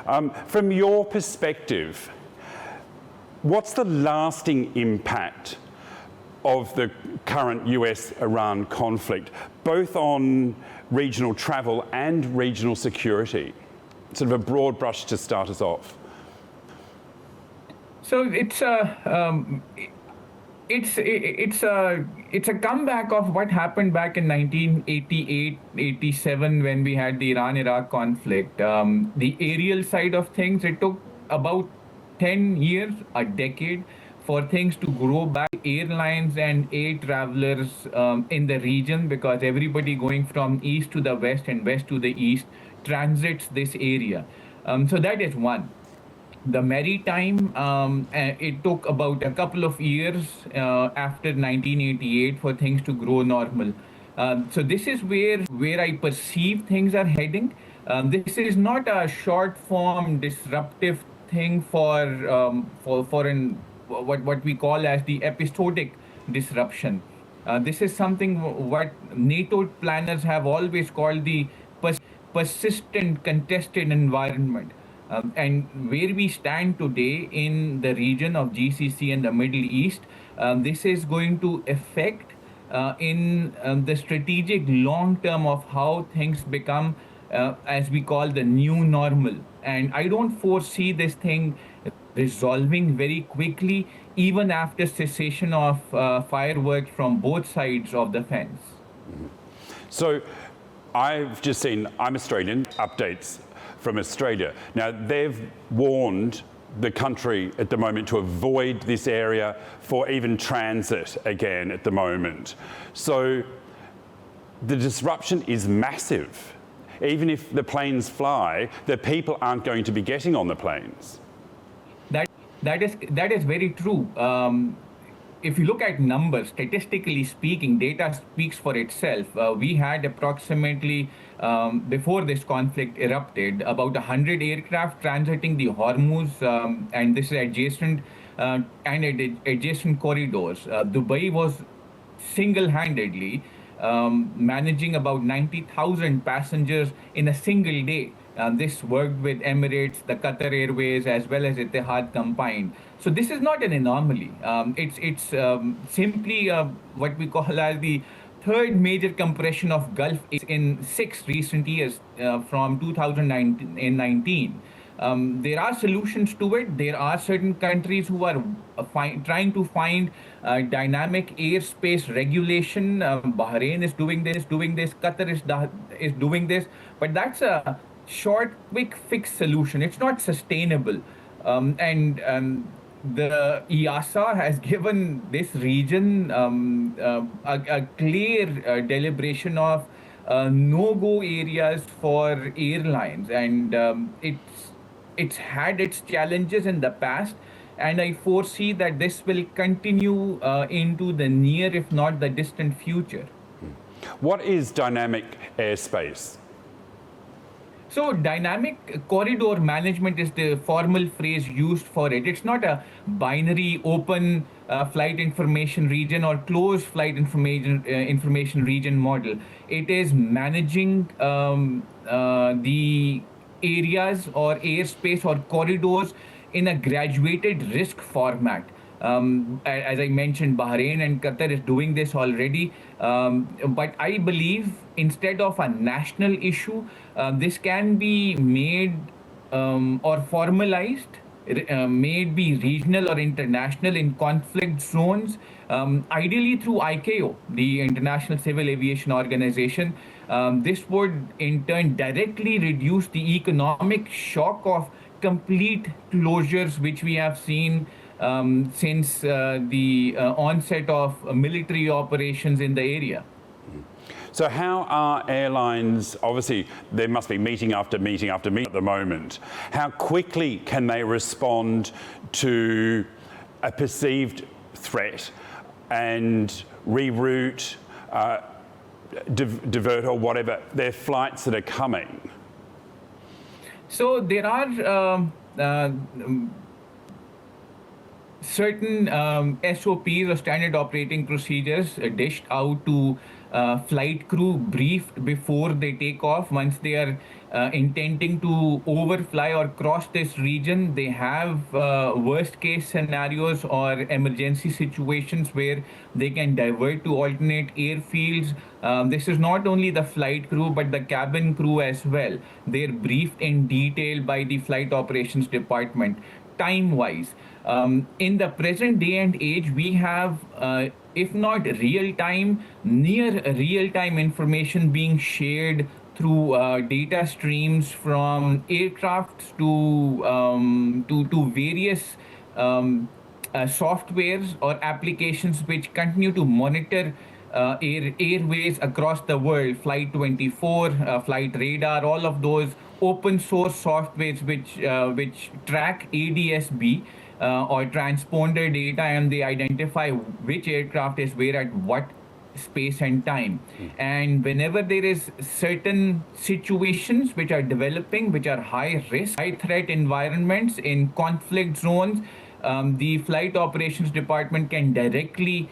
From your perspective, what's the lasting impact of the current US-Iran conflict, both on regional travel and regional security? Sort of a broad brush to start us off. So it's a comeback of what happened back in 1988, 87 when we had the Iran-Iraq conflict. The aerial side of things, it took about 10 years, a decade, for things to grow back. Airlines and air travelers in the region, because everybody going from east to the west and west to the east transits this area. So that is one. The maritime, it took about a couple of years after 1988 for things to grow normal. So this is where I perceive things are heading. This is not a short form disruptive thing for what we call as the episodic disruption. This is something what NATO planners have always called the persistent contested environment. And where we stand today in the region of GCC and the Middle East, this is going to affect in the strategic long term of how things become, as we call the new normal. And I don't foresee this thing resolving very quickly, even after cessation of fireworks from both sides of the fence. So I've just seen, I'm Australian, updates from Australia. Now, they've warned the country at the moment to avoid this area for even transit again at the moment. So the disruption is massive. Even if the planes fly, the people aren't going to be getting on the planes. That is very true. If you look at numbers, statistically speaking, data speaks for itself. We had approximately, before this conflict erupted, about 100 aircraft transiting the Hormuz, and this is adjacent and adjacent corridors. Dubai was single-handedly managing about 90,000 passengers in a single day. This worked with Emirates, the Qatar Airways, as well as Etihad combined. So this is not an anomaly. It's simply what we call as the third major compression of Gulf in 6 recent years from 2019. There are solutions to it. There are certain countries who are trying to find dynamic airspace regulation. Bahrain is doing this. Qatar is doing this. But that's a short, quick fix solution. It's not sustainable. The EASA has given this region a clear deliberation of no-go areas for airlines, and it's had its challenges in the past, and I foresee that this will continue into the near, if not the distant future. What is dynamic airspace? So dynamic corridor management is the formal phrase used for it. It's not a binary open flight information region or closed flight information region model. It is managing the areas or airspace or corridors in a graduated risk format. As I mentioned, Bahrain and Qatar is doing this already. But I believe instead of a national issue, this can be made or formalized, may be regional or international in conflict zones, ideally through ICAO, the International Civil Aviation Organization. This would in turn directly reduce the economic shock of complete closures, which we have seen since the onset of military operations in the area. So how are airlines, obviously there must be meeting after meeting after meeting at the moment, how quickly can they respond to a perceived threat and reroute, divert or whatever their flights that are coming? So there are certain SOPs or standard operating procedures dished out to flight crew, briefed before they take off. Once they are intending to overfly or cross this region. They have worst case scenarios or emergency situations where they can divert to alternate airfields. This is not only the flight crew but the cabin crew as well. They're briefed in detail by the flight operations department. Time wise, in the present day and age, we have if not real time, near real time information being shared through data streams from aircrafts to various softwares or applications which continue to monitor airways across the world. Flight 24, Flight Radar, all of those open source softwares which track ADS-B or transponder data, and they identify which aircraft is where at what space and time. And whenever there is certain situations which are developing, which are high risk, high threat environments in conflict zones, the flight operations department can directly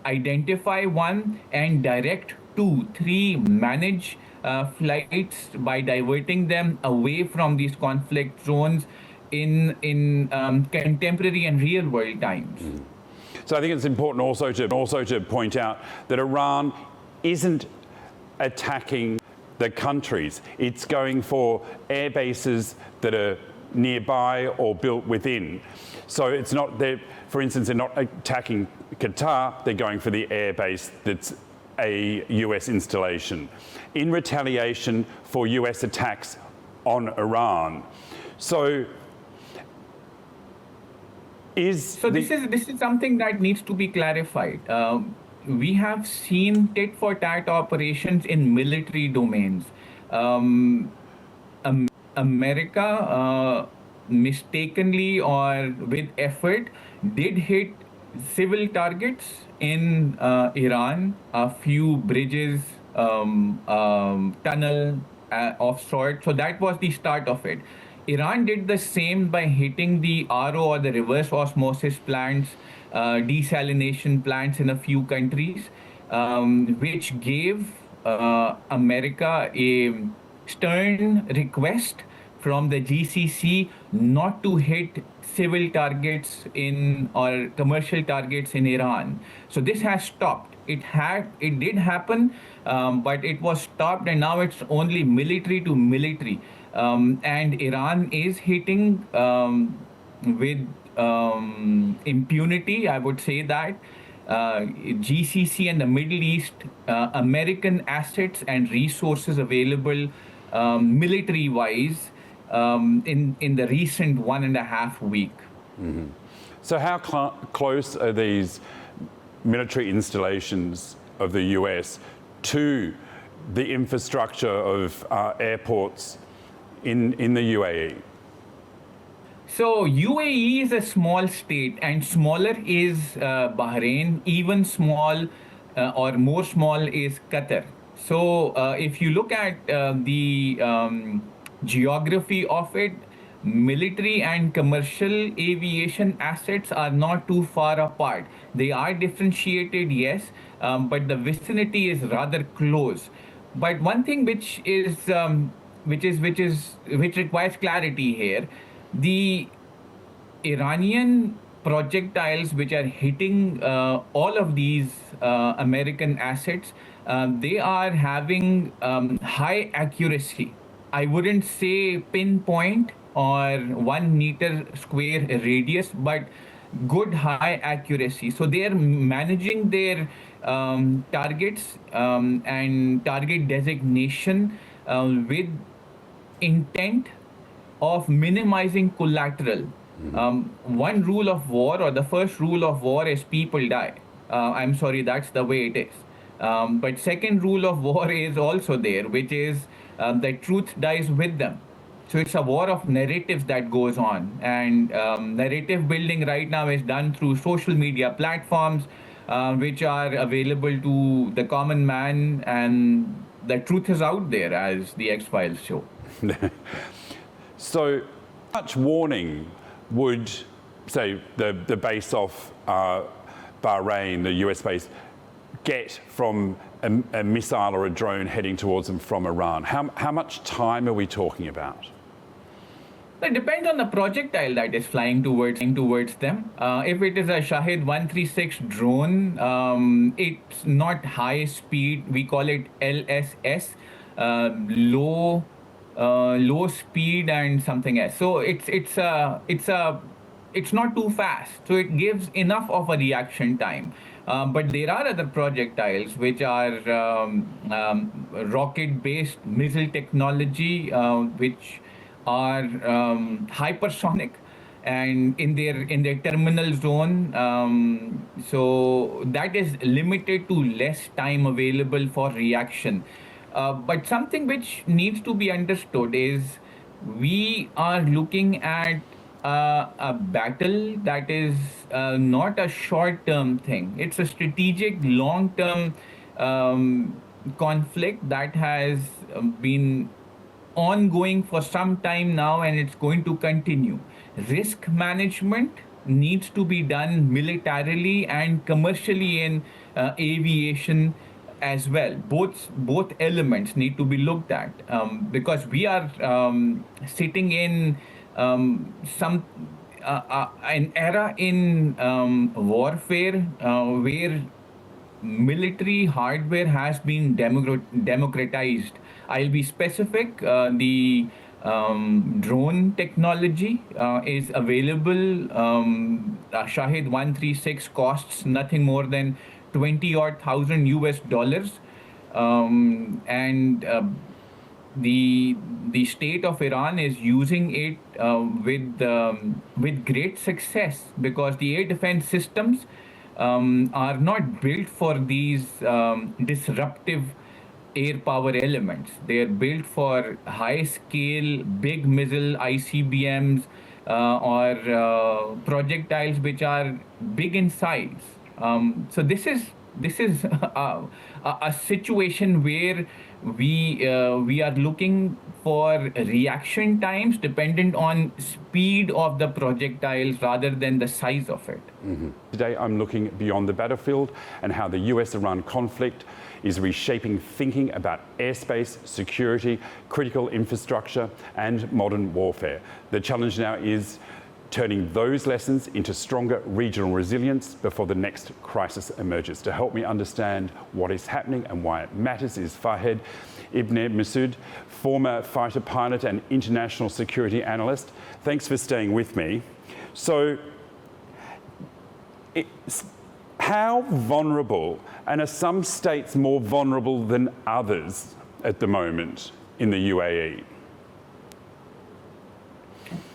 identify one and direct 2, 3 manage flights by diverting them away from these conflict zones in contemporary and real world times. So I think it's important also to point out that Iran isn't attacking the countries. It's going for air bases that are nearby or built within. So it's not that, for instance, they're not attacking Qatar, they're going for the air base that's a US installation in retaliation for US attacks on Iran. So this is something that needs to be clarified. We have seen tit-for-tat operations in military domains. America mistakenly or with effort did hit civil targets in Iran, a few bridges, tunnel of sorts. So that was the start of it. Iran did the same by hitting the RO or the reverse osmosis plants, desalination plants in a few countries, which gave America a stern request from the GCC not to hit civil targets in or commercial targets in Iran. So this has stopped. It did happen, but it was stopped, and now it's only military to military. And Iran is hitting with impunity, I would say that. GCC and the Middle East, American assets and resources available military-wise in the recent 1.5 week. Mm-hmm. So how close are these military installations of the US to the infrastructure of airports in the UAE? So UAE is a small state, and smaller is Bahrain. Even small or more small is Qatar. So if you look at the geography of it, military and commercial aviation assets are not too far apart. They are differentiated, yes, but the vicinity is rather close. But one thing which requires clarity here, the Iranian projectiles which are hitting all of these American assets, they are having high accuracy. I wouldn't say pinpoint or 1 meter square radius, but good high accuracy. So they are managing their targets and target designation with intent of minimizing collateral. One rule of war, or the first rule of war, is people die. I'm sorry, that's the way it is. But second rule of war is also there, which is that truth dies with them. So it's a war of narratives that goes on, and narrative building right now is done through social media platforms, which are available to the common man, and the truth is out there, as the X-Files show. So much warning would, say, the base off Bahrain, the US base, get from a missile or a drone heading towards them from Iran? How much time are we talking about? It depends on the projectile that is flying towards them. If it is a Shahed 136 drone, it's not high speed. We call it LSS, low speed and something else. So it's not too fast. So it gives enough of a reaction time. But there are other projectiles which are rocket-based missile technology, which are hypersonic and in their terminal zone. So that is limited to less time available for reaction. But something which needs to be understood is we are looking at a battle that is not a short-term thing. It's a strategic, long-term conflict that has been ongoing for some time now, and it's going to continue. Risk management needs to be done militarily and commercially in aviation as well. Both elements need to be looked at, because we are sitting in an era in warfare where military hardware has been democratized. I'll be specific. The drone technology is available. Shahed 136 costs nothing more than 20-odd thousand US dollars, and the state of Iran is using it with great success, because the air defense systems are not built for these disruptive air power elements. They are built for high scale, big missile ICBMs or projectiles which are big in size. So this is a situation where we are looking for reaction times dependent on speed of the projectiles rather than the size of it. Mm-hmm. Today I'm looking beyond the battlefield and how the US-Iran conflict is reshaping thinking about airspace, security, critical infrastructure and modern warfare. The challenge now is turning those lessons into stronger regional resilience before the next crisis emerges. To help me understand what is happening and why it matters is Fahed Ibn Masood, former fighter pilot and international security analyst. Thanks for staying with me. So, how vulnerable, and are some states more vulnerable than others at the moment in the UAE?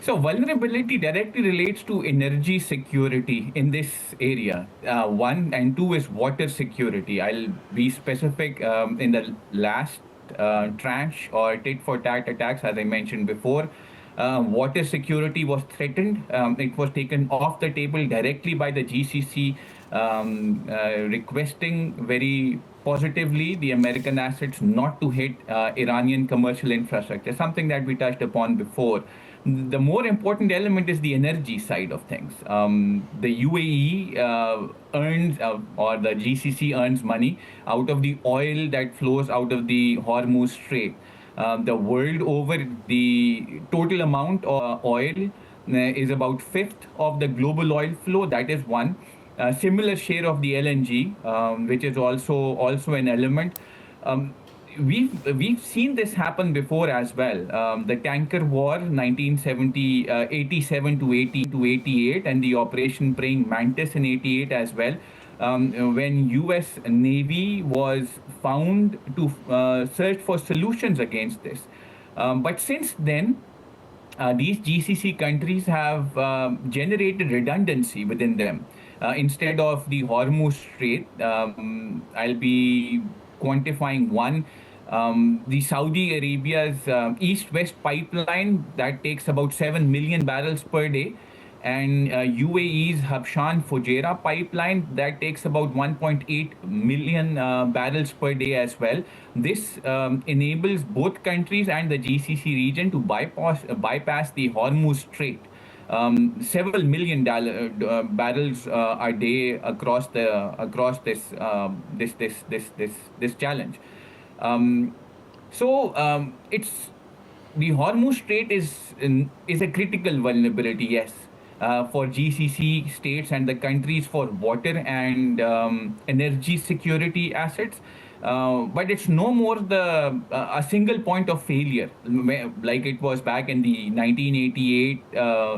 So vulnerability directly relates to energy security in this area. One and two is water security. I'll be specific. In the last tranche or tit-for-tat attacks, as I mentioned before, water security was threatened. It was taken off the table directly by the GCC, requesting very positively the American assets not to hit Iranian commercial infrastructure, something that we touched upon before. The more important element is the energy side of things. The UAE earns, or the GCC earns money out of the oil that flows out of the Hormuz Strait. The world over, the total amount of oil is about fifth of the global oil flow. That is one. Similar share of the LNG, which is also an element. We've seen this happen before as well. The tanker war, 1987 to 88, and the Operation Praying Mantis in 88 as well. When U.S. Navy was found to search for solutions against this. But since then, these GCC countries have generated redundancy within them. Instead of the Hormuz Strait, I'll be quantifying one. The Saudi Arabia's east-west pipeline that takes about 7 million barrels per day, and UAE's Habshan Fujairah pipeline that takes about 1.8 million barrels per day as well. This enables both countries and the GCC region to bypass the Hormuz Strait. several million barrels a day across this challenge. Um, it's the Hormuz Strait is a critical vulnerability, yes, for GCC states and the countries for water and energy security assets. But it's no more a single point of failure like it was back in the 1988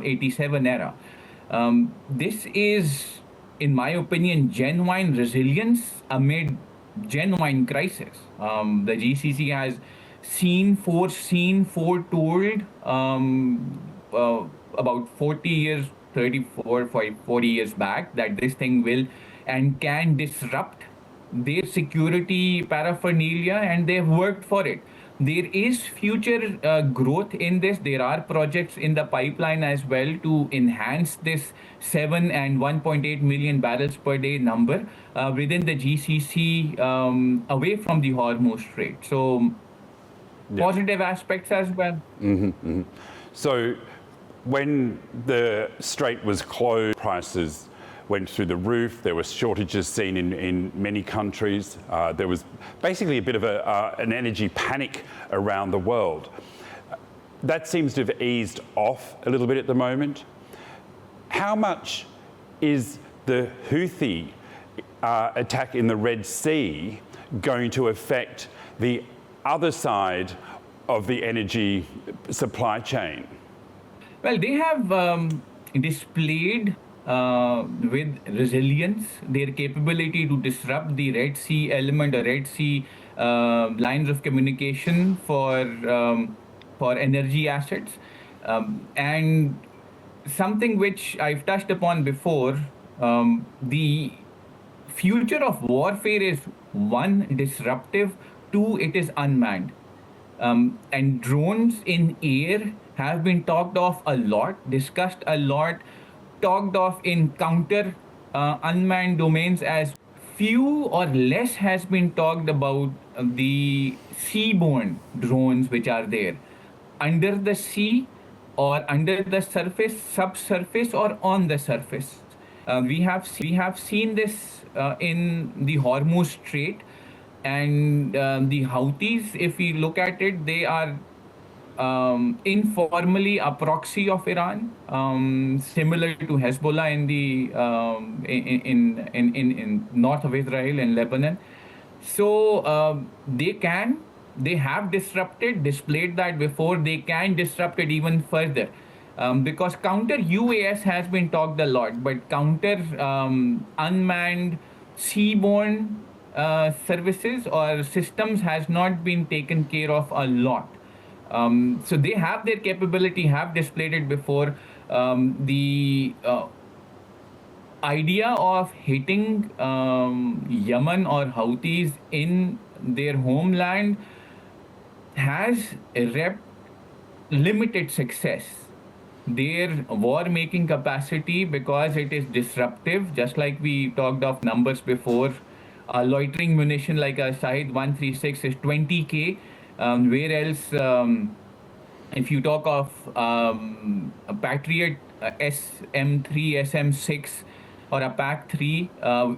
87 era. This is, in my opinion, genuine resilience amid genuine crisis. The GCC has foreseen, foretold about 40 years, 34, 40 years back that this thing will and can disrupt their security paraphernalia, and they've worked for it. There is future growth in this. There are projects in the pipeline as well to enhance this 7 and 1.8 million barrels per day number within the GCC away from the Hormuz Strait. So, positive aspects as well. So when the strait was closed, prices went through the roof. There were shortages seen in many countries. There was basically a bit of an energy panic around the world. That seems to have eased off a little bit at the moment. How much is the Houthi attack in the Red Sea going to affect the other side of the energy supply chain? Well, they have displayed with resilience their capability to disrupt the Red Sea element, or Red Sea lines of communication for energy assets, and something which I've touched upon before. The future of warfare is one, disruptive, two, it is unmanned. And drones in air have been talked of a lot, discussed a lot, talked of in counter unmanned domains as few or less has been talked about the seaborne drones which are there under the sea or under the surface, subsurface, or on the surface. We have seen this in the Hormuz Strait, and the Houthis, if we look at it, they are informally a proxy of Iran, similar to Hezbollah in the in north of Israel and Lebanon. So they have displayed that before. They can disrupt it even further. Because counter UAS has been talked a lot, but counter unmanned seaborne services or systems has not been taken care of a lot. So they have their capability, have displayed it before. The idea of hitting Yemen or Houthis in their homeland has limited success. Their war-making capacity, because it is disruptive, just like we talked of numbers before, loitering munition like a Shahid 136 is 20K. Where else, if you talk of a Patriot SM3, SM6, or a PAC-3,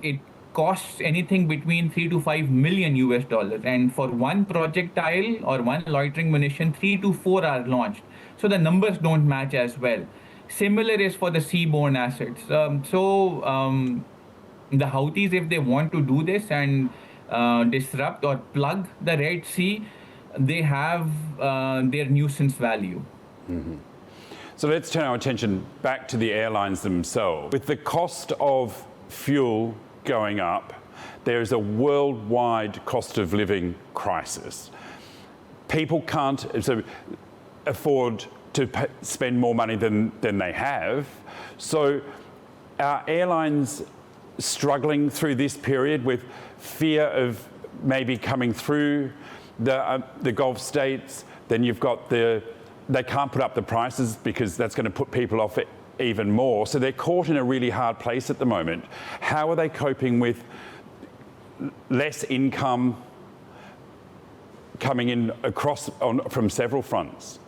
it costs anything between 3 to 5 million US dollars. And for one projectile or one loitering munition, 3 to 4 are launched. So the numbers don't match as well. Similar is for the seaborne assets. The Houthis, if they want to do this and disrupt or plug the Red Sea, they have their nuisance value. Mm-hmm. So let's turn our attention back to the airlines themselves. With the cost of fuel going up, there is a worldwide cost of living crisis. People can't afford to spend more money than they have. So are airlines struggling through this period with fear of maybe coming through the Gulf states? Then you've got they can't put up the prices because that's going to put people off it even more. So they're caught in a really hard place at the moment. How are they coping with less income coming in from several fronts?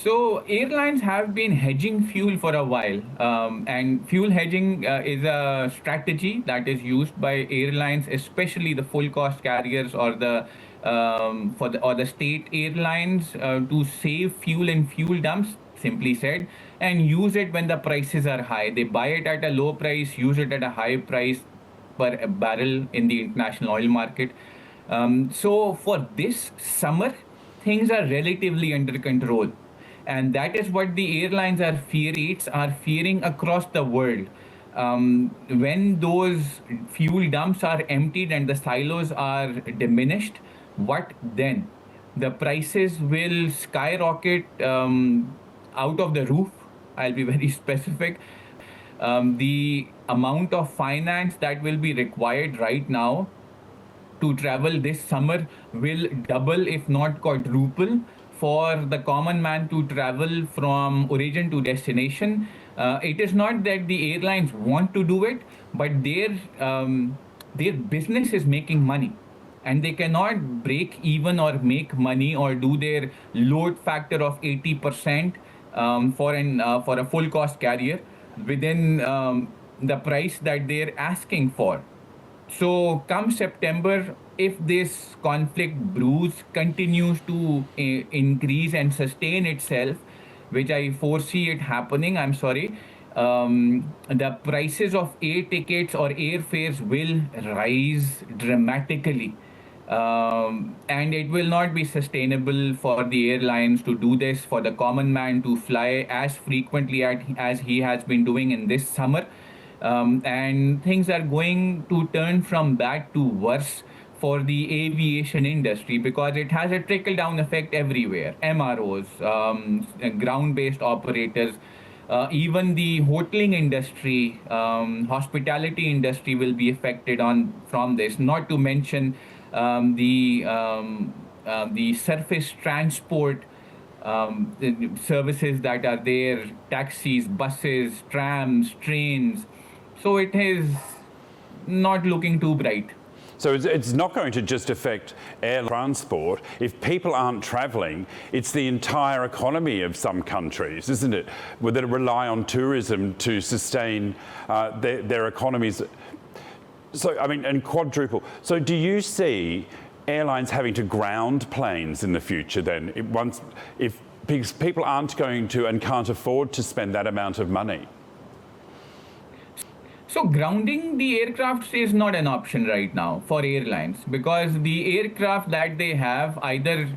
So airlines have been hedging fuel for a while, and fuel hedging is a strategy that is used by airlines, especially the full cost carriers or the or the state airlines, to save fuel in fuel dumps. Simply said, and use it when the prices are high. They buy it at a low price, use it at a high price per barrel in the international oil market. So for this summer, things are relatively under control, and that is what the airlines are fearing across the world. When those fuel dumps are emptied and the silos are diminished, what then? The prices will skyrocket out of the roof. I'll be very specific. The amount of finance that will be required right now to travel this summer will double, if not quadruple, for the common man to travel from origin to destination. It is not that the airlines want to do it, but their business is making money, and they cannot break even or make money or do their load factor of 80% for a full cost carrier within the price that they're asking for. So, come September, if this conflict brews continues to increase and sustain itself, which I foresee it happening, I'm sorry, the prices of air tickets or airfares will rise dramatically. And it will not be sustainable for the airlines to do this, for the common man to fly as frequently as he has been doing in this summer. And things are going to turn from bad to worse for the aviation industry, because it has a trickle down effect everywhere. MROs, ground based operators, even the hoteling industry, hospitality industry will be affected from this, not to mention the surface transport services that are there, taxis, buses, trams, trains. So it is not looking too bright. So it's not going to just affect air transport. If people aren't travelling, it's the entire economy of some countries, isn't it? That rely on tourism to sustain their economies. So, I mean, and quadruple. So do you see airlines having to ground planes in the future then, if people aren't going to and can't afford to spend that amount of money? So grounding the aircraft is not an option right now for airlines, because the aircraft that they have either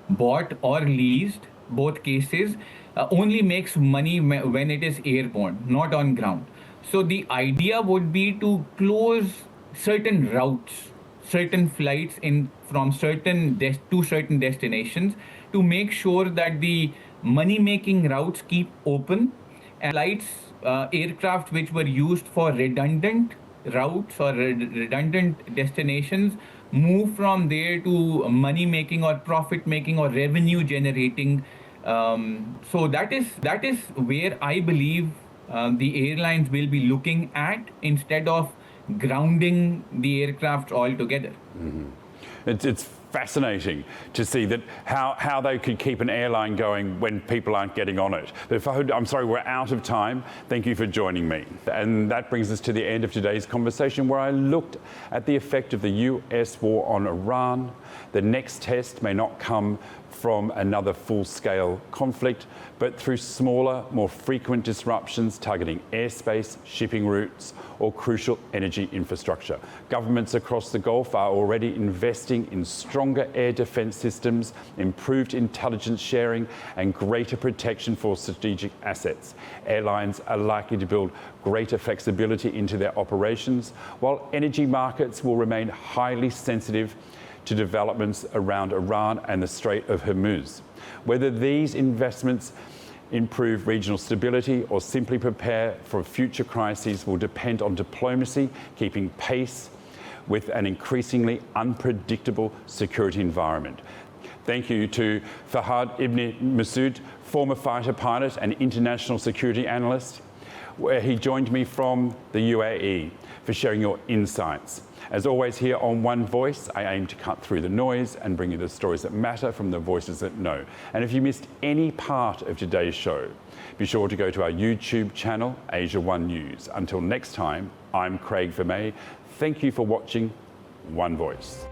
bought or leased, both cases, only makes money when it is airborne, not on ground. So the idea would be to close certain routes, certain flights from to certain destinations, to make sure that the money-making routes keep open, and flights, aircraft which were used for redundant routes or redundant destinations, move from there to money-making or profit-making or revenue-generating. So that is where I believe the airlines will be looking at, instead of grounding the aircraft altogether. Mm-hmm. It's fascinating to see that how they could keep an airline going when people aren't getting on it. I'm sorry, we're out of time. Thank you for joining me. And that brings us to the end of today's conversation, where I looked at the effect of the US war on Iran. The next test may not come from another full-scale conflict, but through smaller, more frequent disruptions targeting airspace, shipping routes, or crucial energy infrastructure. Governments across the Gulf are already investing in stronger air defense systems, improved intelligence sharing, and greater protection for strategic assets. Airlines are likely to build greater flexibility into their operations, while energy markets will remain highly sensitive to developments around Iran and the Strait of Hormuz. Whether these investments improve regional stability or simply prepare for future crises will depend on diplomacy keeping pace with an increasingly unpredictable security environment. Thank you to Fahad Ibn Masood, former fighter pilot and international security analyst. where he joined me from the UAE for sharing your insights. As always, here on One Voice, I aim to cut through the noise and bring you the stories that matter from the voices that know. And if you missed any part of today's show, be sure to go to our YouTube channel, Asiaonenews. Until next time, I'm Craig Vermay. Thank you for watching One Voice.